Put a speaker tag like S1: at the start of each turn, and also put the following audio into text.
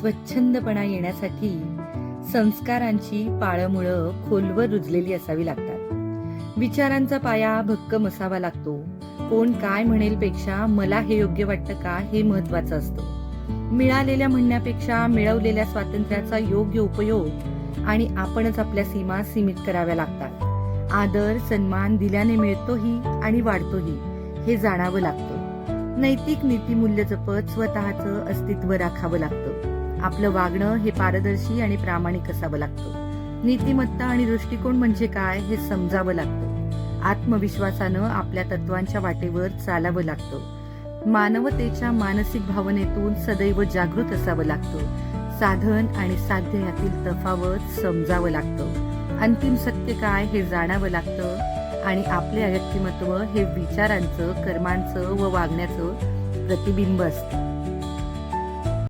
S1: स्वच्छंदपणा येण्यासाठी संस्कारांची पाळंमुळं खोलवर रुजलेली असावी लागतात. विचारांचा पाया भक्कम असावा लागतो. कोण काय म्हणेल पेक्षा मला हे योग्य वाटतं का हे महत्वाचं असतं. मिळालेल्या म्हणण्यापेक्षा मिळवलेल्या स्वातंत्र्याचा योग्य उपयोग आणि आपणच आपल्या सीमा सीमित कराव्या लागतात. आदर सन्मान दिल्याने मिळतोही आणि वाढतोही हे जाणावं लागतं. नैतिक नीतिमूल्य जपत स्वतःचं अस्तित्व राखावं लागतं. आपलं वागणं हे पारदर्शी आणि प्रामाणिक असावं लागतं. नीतिमत्ता आणि दृष्टिकोन म्हणजे काय हे समजावं लागतं. आत्मविश्वासानं आपल्या तत्वांच्या वाटेवर चालावं लागतं. मानवतेच्या मानसिक भावनेतून सदैव जागृत असावं लागतं. साधन आणि साध्य यातील तफावत समजावं लागतं. अंतिम सत्य काय हे जाणावं लागतं आणि आपले व्यक्तिमत्व हे विचारांचं, कर्मांचं व वागण्याचं प्रतिबिंब असतं.